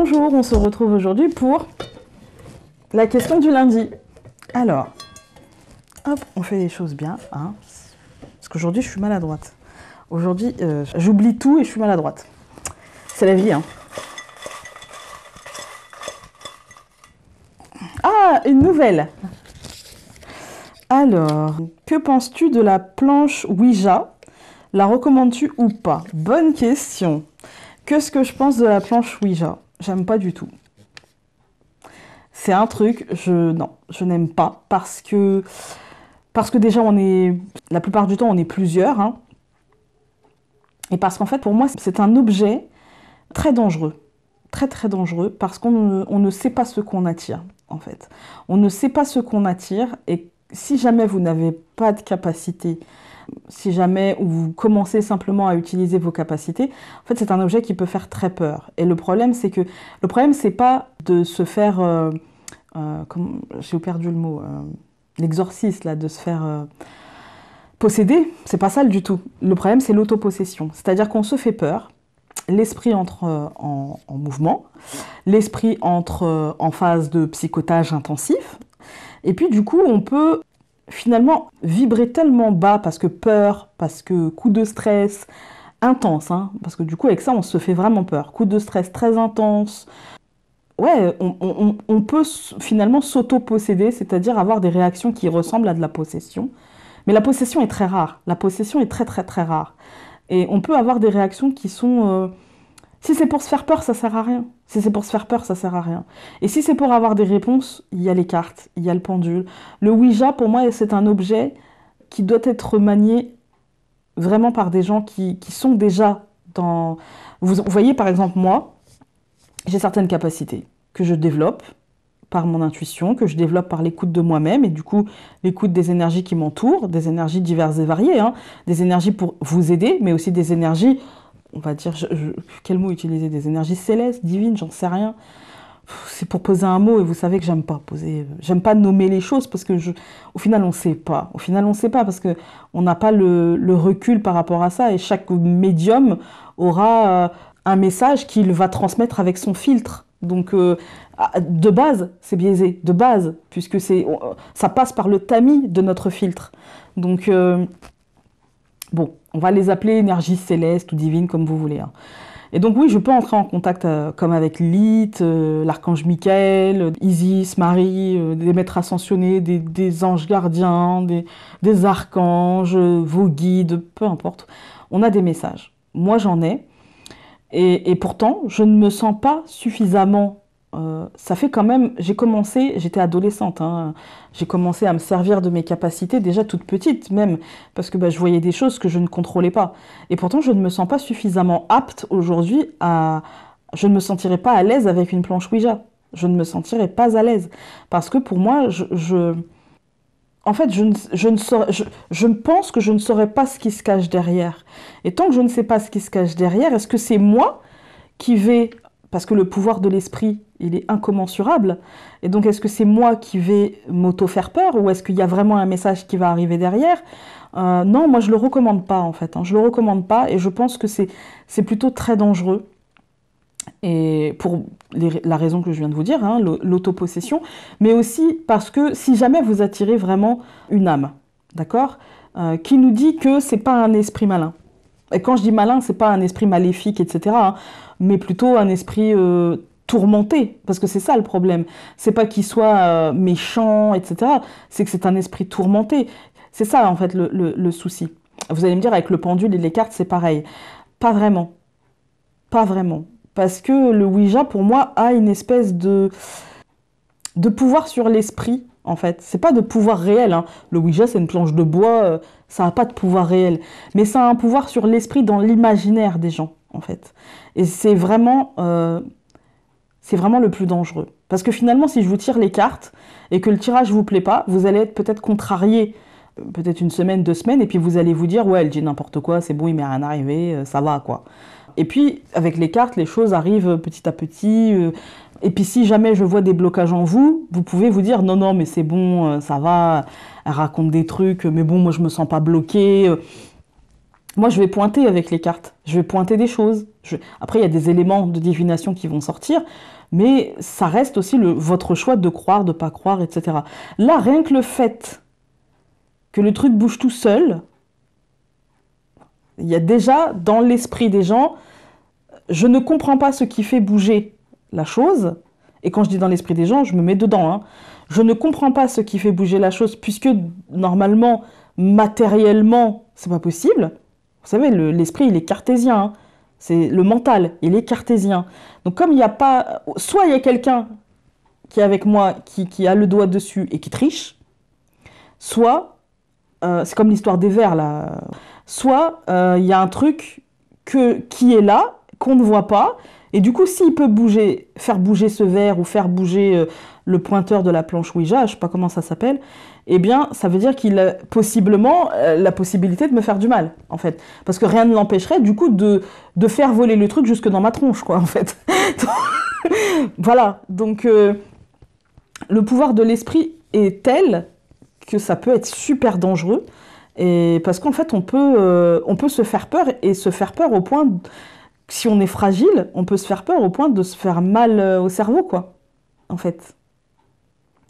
Bonjour, on se retrouve aujourd'hui pour la question du lundi. Alors, hop, on fait les choses bien, hein, parce qu'aujourd'hui je suis maladroite. Aujourd'hui, j'oublie tout et je suis maladroite. C'est la vie, hein. Ah, une nouvelle. Alors, que penses-tu de la planche Ouija? La recommandes-tu ou pas? Bonne question. Qu'est-ce que je pense de la planche Ouija? J'aime pas du tout. C'est un truc, non, je n'aime pas parce que déjà la plupart du temps on est plusieurs, hein, et parce qu'en fait pour moi c'est un objet très dangereux, très très dangereux, parce qu'on ne sait pas ce qu'on attire en fait. On ne sait pas ce qu'on attire, et si jamais vous n'avez pas de capacité, si jamais vous commencez simplement à utiliser vos capacités, en fait c'est un objet qui peut faire très peur. Et le problème c'est pas de se faire, j'ai perdu le mot, l'exorciste là, de se faire posséder, c'est pas ça du tout. Le problème c'est l'autopossession, c'est-à-dire qu'on se fait peur, l'esprit entre en mouvement, l'esprit entre en phase de psychotage intensif, et puis du coup on peut finalement vibrer tellement bas parce que peur, parce que coup de stress intense, hein, parce que du coup avec ça on se fait vraiment peur, coup de stress très intense. Ouais, on peut finalement s'auto-posséder, c'est-à-dire avoir des réactions qui ressemblent à de la possession. Mais la possession est très rare, la possession est très très très rare. Et on peut avoir des réactions qui sont... si c'est pour se faire peur, ça sert à rien. Si c'est pour se faire peur, ça sert à rien. Et si c'est pour avoir des réponses, il y a les cartes, il y a le pendule. Le Ouija, pour moi, c'est un objet qui doit être manié vraiment par des gens qui sont déjà dans... Vous voyez, par exemple, moi, j'ai certaines capacités que je développe par mon intuition, que je développe par l'écoute de moi-même, et du coup, l'écoute des énergies qui m'entourent, des énergies diverses et variées, hein, des énergies pour vous aider, mais aussi des énergies... on va dire, quel mot utiliser? Des énergies célestes, divines, j'en sais rien. C'est pour poser un mot, et vous savez que j'aime pas nommer les choses, parce que au final on sait pas. Au final on sait pas, parce que on n'a pas le recul par rapport à ça, et chaque médium aura un message qu'il va transmettre avec son filtre. Donc de base, c'est biaisé, de base, puisque ça passe par le tamis de notre filtre. Donc bon, on va les appeler énergie céleste ou divine, comme vous voulez, hein. Et donc oui, je peux entrer en contact comme avec Lilith, l'archange Michael, Isis, Marie, des maîtres ascensionnés, des anges gardiens, des archanges, vos guides, peu importe. On a des messages. Moi, j'en ai. Et pourtant, je ne me sens pas suffisamment... ça fait quand même... J'étais adolescente, hein, j'ai commencé à me servir de mes capacités déjà toute petite même, parce que je voyais des choses que je ne contrôlais pas. Et pourtant, je ne me sens pas suffisamment apte aujourd'hui à... Je ne me sentirais pas à l'aise avec une planche Ouija. Je ne me sentirais pas à l'aise. Parce que pour moi, en fait, je pense que je ne saurais pas ce qui se cache derrière. Et tant que je ne sais pas ce qui se cache derrière, est-ce que c'est moi qui vais... Parce que le pouvoir de l'esprit, il est incommensurable. Et donc, est-ce que c'est moi qui vais m'auto-faire peur, ou est-ce qu'il y a vraiment un message qui va arriver derrière? Non, moi, je ne le recommande pas, en fait, hein. Je ne le recommande pas, et je pense que c'est plutôt très dangereux. Et pour la raison que je viens de vous dire, hein, l'autopossession, mais aussi parce que si jamais vous attirez vraiment une âme, d'accord, qui nous dit que c'est pas un esprit malin. Et quand je dis malin, c'est pas un esprit maléfique, etc., hein, mais plutôt un esprit tourmenté, parce que c'est ça le problème. C'est pas qu'il soit méchant, etc., c'est que c'est un esprit tourmenté. C'est ça, en fait, le souci. Vous allez me dire, avec le pendule et les cartes, c'est pareil. Pas vraiment. Pas vraiment. Parce que le Ouija, pour moi, a une espèce de pouvoir sur l'esprit, en fait. C'est pas de pouvoir réel, hein. Le Ouija, c'est une planche de bois, ça n'a pas de pouvoir réel. Mais ça a un pouvoir sur l'esprit dans l'imaginaire des gens, en fait. Et c'est vraiment le plus dangereux. Parce que finalement, si je vous tire les cartes et que le tirage vous plaît pas, vous allez être peut-être contrarié, peut-être une semaine, 2 semaines, et puis vous allez vous dire, ouais, elle dit n'importe quoi, c'est bon, il m'est rien arrivé, ça va, quoi. Et puis, avec les cartes, les choses arrivent petit à petit. Et puis, si jamais je vois des blocages en vous, vous pouvez vous dire, non, non, mais c'est bon, ça va, elle raconte des trucs, mais bon, moi, je me sens pas bloquée. Moi, je vais pointer avec les cartes. Je vais pointer des choses. Après, il y a des éléments de divination qui vont sortir, mais ça reste aussi votre choix de croire, de pas croire, etc. Là, rien que le fait que le truc bouge tout seul, il y a déjà dans l'esprit des gens, je ne comprends pas ce qui fait bouger la chose. Et quand je dis dans l'esprit des gens, je me mets dedans. Hein. Je ne comprends pas ce qui fait bouger la chose, puisque normalement, matériellement, c'est pas possible. Vous savez, l'esprit, il est cartésien. Hein. C'est le mental, il est cartésien. Donc comme il n'y a pas... Soit il y a quelqu'un qui est avec moi, qui a le doigt dessus et qui triche, soit, c'est comme l'histoire des vers, là, soit il y a un truc qui est là, qu'on ne voit pas, et du coup, s'il peut bouger, faire bouger ce verre ou faire bouger le pointeur de la planche Ouija, je ne sais pas comment ça s'appelle, eh bien, ça veut dire qu'il a possiblement la possibilité de me faire du mal, en fait. Parce que rien ne l'empêcherait, du coup, de faire voler le truc jusque dans ma tronche, quoi, en fait. Voilà, donc le pouvoir de l'esprit est tel que ça peut être super dangereux, et parce qu'en fait, on peut se faire peur, et se faire peur au point... Si on est fragile, on peut se faire peur au point de se faire mal au cerveau, quoi, en fait.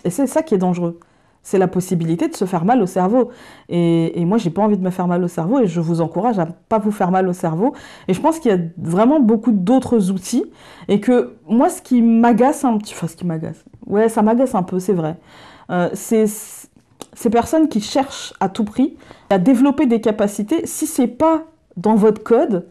Et c'est ça qui est dangereux. C'est la possibilité de se faire mal au cerveau. Et moi, j'ai pas envie de me faire mal au cerveau et je vous encourage à pas vous faire mal au cerveau. Et je pense qu'il y a vraiment beaucoup d'autres outils et que moi, ce qui m'agace un petit... Enfin, ce qui m'agace... Ouais, ça m'agace un peu, c'est vrai. C'est ces personnes qui cherchent à tout prix à développer des capacités. Si c'est pas dans votre code...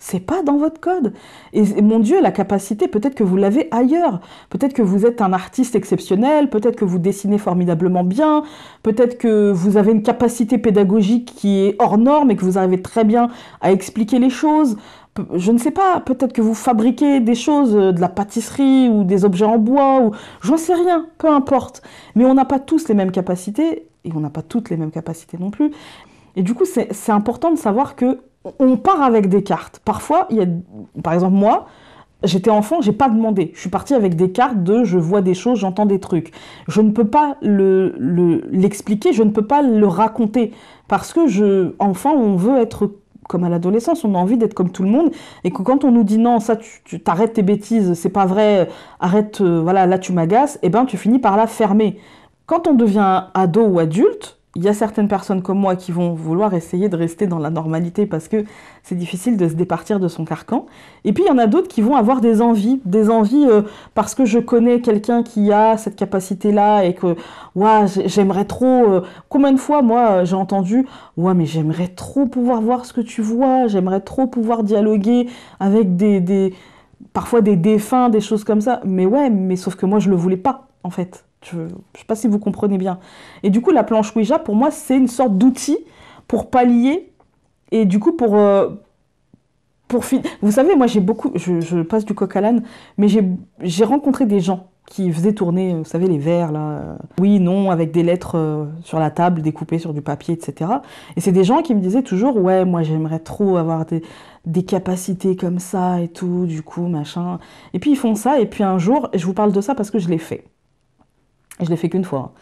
C'est pas dans votre code. Et mon Dieu, la capacité, peut-être que vous l'avez ailleurs. Peut-être que vous êtes un artiste exceptionnel, peut-être que vous dessinez formidablement bien, peut-être que vous avez une capacité pédagogique qui est hors norme et que vous arrivez très bien à expliquer les choses. Je ne sais pas, peut-être que vous fabriquez des choses, de la pâtisserie ou des objets en bois, ou j'en sais rien, peu importe. Mais on n'a pas tous les mêmes capacités, et on n'a pas toutes les mêmes capacités non plus. Et du coup, c'est important de savoir que on part avec des cartes. Parfois, par exemple, moi, j'étais enfant, j'ai pas demandé. Je suis partie avec des cartes de je vois des choses, j'entends des trucs. Je ne peux pas l'expliquer, je ne peux pas le raconter. Parce que enfant, on veut être comme à l'adolescence, on a envie d'être comme tout le monde. Et que quand on nous dit non, ça, tu t'arrêtes tes bêtises, c'est pas vrai, arrête, voilà, là tu m'agaces, et ben tu finis par la fermer. Quand on devient ado ou adulte, il y a certaines personnes comme moi qui vont vouloir essayer de rester dans la normalité parce que c'est difficile de se départir de son carcan. Et puis il y en a d'autres qui vont avoir des envies parce que je connais quelqu'un qui a cette capacité-là et que ouais, j'aimerais trop... combien de fois, moi, j'ai entendu « Ouais, mais j'aimerais trop pouvoir voir ce que tu vois, j'aimerais trop pouvoir dialoguer avec parfois des défunts, des choses comme ça. » Mais ouais, mais sauf que moi, je le voulais pas, en fait. Je ne sais pas si vous comprenez bien. Et du coup, la planche Ouija, pour moi, c'est une sorte d'outil pour pallier et du coup, vous savez, moi, j'ai beaucoup... Je passe du coq à l'âne, mais j'ai rencontré des gens qui faisaient tourner, vous savez, les verres, là, oui, non, avec des lettres sur la table, découpées sur du papier, etc. Et c'est des gens qui me disaient toujours, ouais, moi, j'aimerais trop avoir des capacités comme ça et tout, du coup, machin. Et puis, ils font ça, et puis un jour, et je vous parle de ça parce que je l'ai fait. Et je l'ai fait qu'une fois,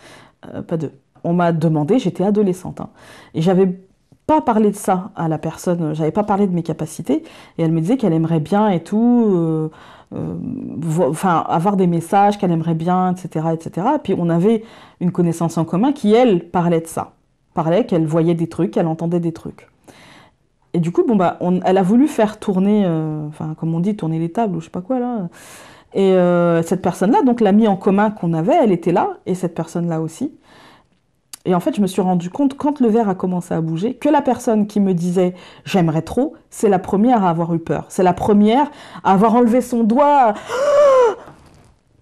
hein. Pas deux. On m'a demandé, j'étais adolescente, hein, et j'avais pas parlé de ça à la personne, j'avais pas parlé de mes capacités, et elle me disait qu'elle aimerait bien et tout, enfin avoir des messages qu'elle aimerait bien, etc., etc. Et puis on avait une connaissance en commun qui, elle, parlait de ça, parlait qu'elle voyait des trucs, qu'elle entendait des trucs. Et du coup, bon bah, elle a voulu faire tourner, enfin comme on dit, tourner les tables ou je sais pas quoi là. Et cette personne-là, donc l'amie en commun qu'on avait, elle était là, et cette personne-là aussi. Et en fait, je me suis rendu compte, quand le verre a commencé à bouger, que la personne qui me disait « j'aimerais trop », c'est la première à avoir eu peur. C'est la première à avoir enlevé son doigt.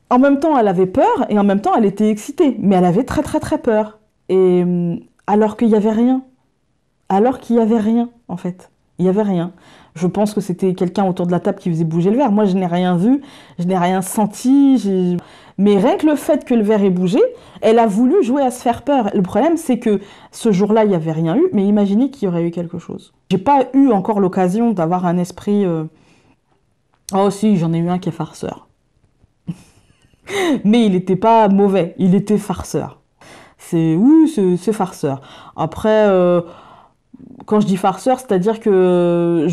En même temps, elle avait peur, et en même temps, elle était excitée. Mais elle avait très très très peur. Et alors qu'il n'y avait rien. Alors qu'il n'y avait rien, en fait. Il n'y avait rien. Je pense que c'était quelqu'un autour de la table qui faisait bouger le verre. Moi, je n'ai rien vu, je n'ai rien senti. Mais rien que le fait que le verre ait bougé, elle a voulu jouer à se faire peur. Le problème, c'est que ce jour-là, il n'y avait rien eu, mais imaginez qu'il y aurait eu quelque chose. J'ai pas eu encore l'occasion d'avoir un esprit... Oh si, j'en ai eu un qui est farceur. Mais il n'était pas mauvais, il était farceur. Oui, c'est farceur. Après... Quand je dis farceur, c'est-à-dire que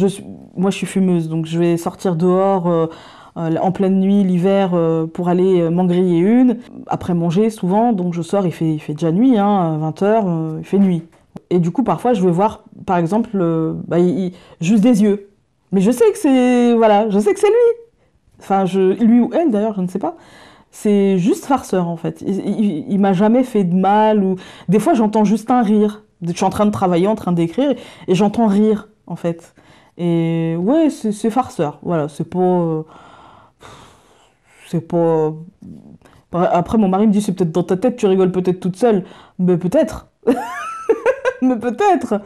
moi je suis fumeuse, donc je vais sortir dehors en pleine nuit, l'hiver, pour aller m'en griller une. Après manger, souvent, donc je sors, il fait déjà nuit, hein, 20h, il fait nuit. Et du coup, parfois, je vais voir, par exemple, juste des yeux. Mais je sais que c'est... Voilà, je sais que c'est lui. Enfin, lui ou elle, d'ailleurs, je ne sais pas. C'est juste farceur, en fait. Il m'a jamais fait de mal. Ou... Des fois, j'entends juste un rire. Je suis en train de travailler, en train d'écrire, et j'entends rire, en fait. Et ouais, c'est farceur. Voilà, c'est pas... C'est pas... Après, mon mari me dit, c'est peut-être dans ta tête, tu rigoles peut-être toute seule. Mais peut-être. Mais peut-être.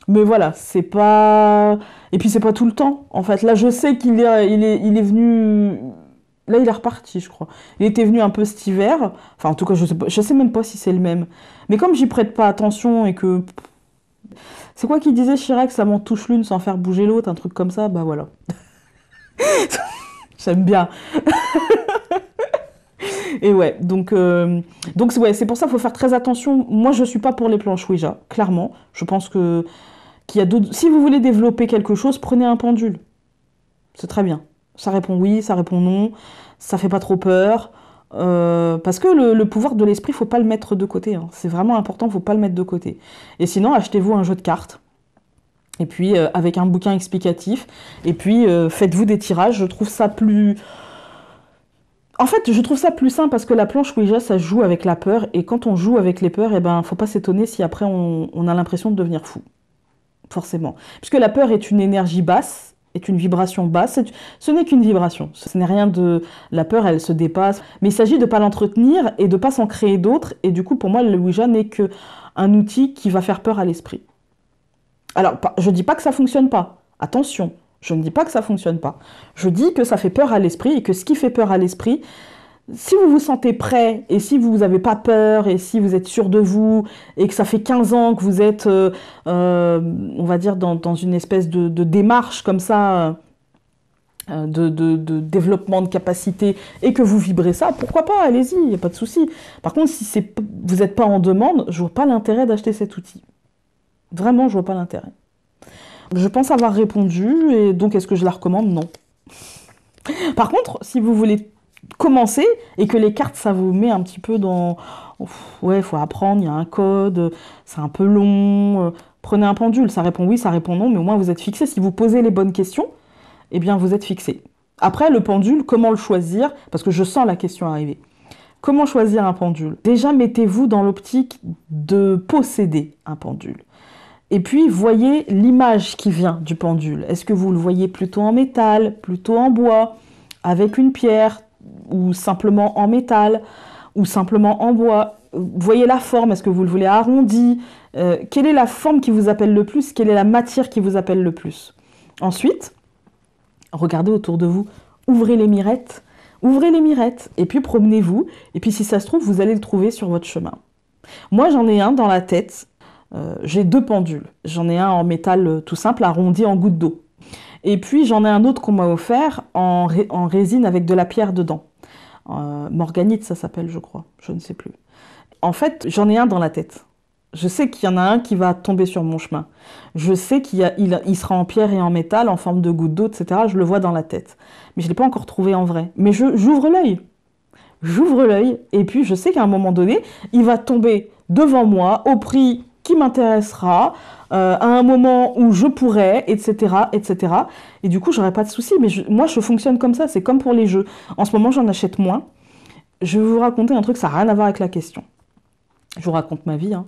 Mais voilà, c'est pas... Et puis c'est pas tout le temps, en fait. Là, je sais qu'il est venu... Là, il est reparti, je crois. Il était venu un peu cet hiver. Enfin, en tout cas, je sais même pas si c'est le même. Mais comme j'y prête pas attention et que... C'est quoi qu'il disait, Chirac, ça m'en touche l'une sans faire bouger l'autre, un truc comme ça, bah voilà. J'aime bien. Et ouais, donc ouais, c'est pour ça qu'il faut faire très attention. Moi, je suis pas pour les planches Ouija, clairement. Je pense qu'il y a d'autres... Si vous voulez développer quelque chose, prenez un pendule. C'est très bien. Ça répond oui, ça répond non, ça fait pas trop peur. Parce que le pouvoir de l'esprit, faut pas le mettre de côté, hein. C'est vraiment important, faut pas le mettre de côté. Et sinon, achetez-vous un jeu de cartes. Et puis, avec un bouquin explicatif. Et puis, faites-vous des tirages. Je trouve ça plus... En fait, je trouve ça plus simple parce que la planche Ouija, ça joue avec la peur. Et quand on joue avec les peurs, eh ben, faut pas s'étonner si après on a l'impression de devenir fou. Forcément. Puisque la peur est une énergie basse, est une vibration basse. Ce n'est qu'une vibration. Ce n'est rien de... La peur, elle se dépasse. Mais il s'agit de ne pas l'entretenir et de ne pas s'en créer d'autres. Et du coup, pour moi, le Ouija n'est qu'un outil qui va faire peur à l'esprit. Alors, je ne dis pas que ça ne fonctionne pas. Attention, je ne dis pas que ça ne fonctionne pas. Je dis que ça fait peur à l'esprit et que ce qui fait peur à l'esprit, si vous vous sentez prêt et si vous n'avez pas peur et si vous êtes sûr de vous et que ça fait 15 ans que vous êtes, on va dire, dans une espèce de démarche comme ça, de développement de capacité et que vous vibrez ça, pourquoi pas, allez-y, il n'y a pas de souci. Par contre, si vous n'êtes pas en demande, je ne vois pas l'intérêt d'acheter cet outil. Vraiment, je ne vois pas l'intérêt. Je pense avoir répondu et donc est-ce que je la recommande? Non. Par contre, si vous voulez commencer et que les cartes, ça vous met un petit peu dans... Ouais, il faut apprendre, il y a un code, c'est un peu long. Prenez un pendule, ça répond oui, ça répond non, mais au moins vous êtes fixé. Si vous posez les bonnes questions, eh bien vous êtes fixé. Après, le pendule, comment le choisir? Parce que je sens la question arriver. Comment choisir un pendule? Déjà, mettez-vous dans l'optique de posséder un pendule. Et puis, voyez l'image qui vient du pendule. Est-ce que vous le voyez plutôt en métal, plutôt en bois, avec une pierre, ou simplement en métal, ou simplement en bois? Voyez la forme, est-ce que vous le voulez arrondi? Quelle est la forme qui vous appelle le plus? Quelle est la matière qui vous appelle le plus? Ensuite, regardez autour de vous, ouvrez les mirettes, et puis promenez-vous, et puis si ça se trouve, vous allez le trouver sur votre chemin. Moi, j'en ai un dans la tête. J'ai deux pendules. J'en ai un en métal tout simple, arrondi en goutte d'eau. Et puis j'en ai un autre qu'on m'a offert en résine avec de la pierre dedans. Morganite, ça s'appelle, je crois. Je ne sais plus. En fait, j'en ai un dans la tête. Je sais qu'il y en a un qui va tomber sur mon chemin. Je sais il sera en pierre et en métal, en forme de goutte d'eau, etc. Je le vois dans la tête. Mais je ne l'ai pas encore trouvé en vrai. Mais j'ouvre l'œil. J'ouvre l'œil et puis je sais qu'à un moment donné, il va tomber devant moi au prix qui m'intéressera, à un moment où je pourrais, etc., etc. Et du coup, j'aurais pas de soucis. Mais moi, je fonctionne comme ça. C'est comme pour les jeux. En ce moment, j'en achète moins. Je vais vous raconter un truc, ça n'a rien à voir avec la question. Je vous raconte ma vie. Hein.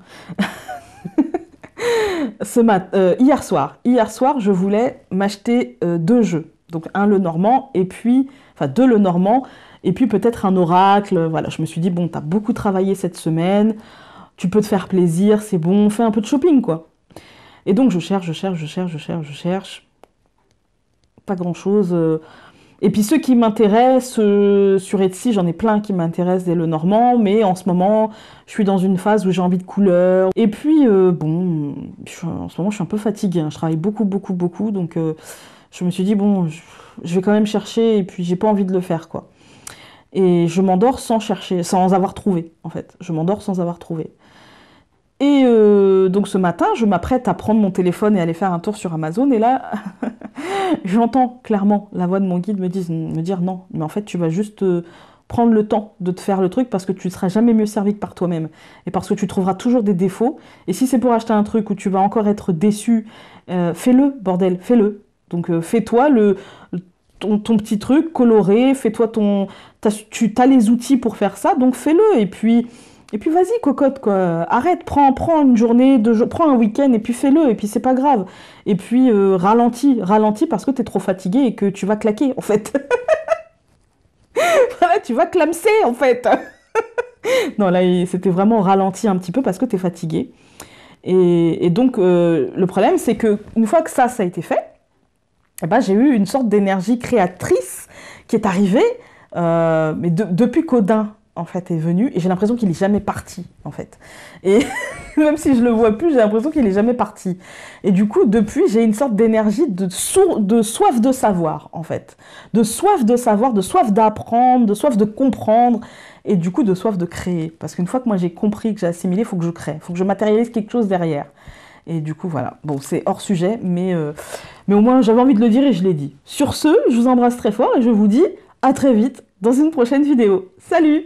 Hier soir, je voulais m'acheter deux jeux. Donc un le normand et puis, enfin deux le normand et puis peut-être un oracle. Voilà, je me suis dit bon, t'as beaucoup travaillé cette semaine. Tu peux te faire plaisir, c'est bon, fais un peu de shopping, quoi. Et donc, je cherche. Pas grand-chose. Et puis, ceux qui m'intéressent, sur Etsy, j'en ai plein qui m'intéressent dès le normand, mais en ce moment, je suis dans une phase où j'ai envie de couleurs. Et puis, bon, en ce moment, je suis un peu fatiguée, hein. Je travaille beaucoup, donc je me suis dit, bon, je vais quand même chercher, et puis j'ai pas envie de le faire, quoi. Et je m'endors sans chercher, sans avoir trouvé, en fait. Je m'endors sans avoir trouvé. Et donc ce matin, je m'apprête à prendre mon téléphone et aller faire un tour sur Amazon. Et là, j'entends clairement la voix de mon guide me dire non, mais en fait, tu vas juste prendre le temps de te faire le truc parce que tu ne seras jamais mieux servi que par toi-même. Et parce que tu trouveras toujours des défauts. Et si c'est pour acheter un truc où tu vas encore être déçu, fais-le, bordel, fais-le. Donc fais-toi ton petit truc coloré, fais-toi tu as les outils pour faire ça, donc fais-le. Et puis vas-y, cocotte, quoi. Arrête, prends une journée, prends un week-end et puis fais-le, et puis c'est pas grave. Et puis ralentis parce que t'es trop fatigué et que tu vas claquer, en fait. Voilà, tu vas clamser, en fait. Non, là, c'était vraiment ralenti un petit peu parce que t'es fatigué. Et donc, le problème, c'est que une fois que ça a été fait, eh ben, j'ai eu une sorte d'énergie créatrice qui est arrivée, mais depuis qu'Odin, en fait, est venu, et j'ai l'impression qu'il n'est jamais parti, en fait. Et même si je le vois plus, j'ai l'impression qu'il n'est jamais parti. Et du coup, depuis, j'ai une sorte d'énergie de soif de savoir, en fait. De soif de savoir, de soif d'apprendre, de soif de comprendre, et du coup, de soif de créer. Parce qu'une fois que moi j'ai compris, que j'ai assimilé, il faut que je crée, il faut que je matérialise quelque chose derrière. Et du coup, voilà. Bon, c'est hors sujet, mais au moins, j'avais envie de le dire et je l'ai dit. Sur ce, je vous embrasse très fort et je vous dis à très vite dans une prochaine vidéo. Salut!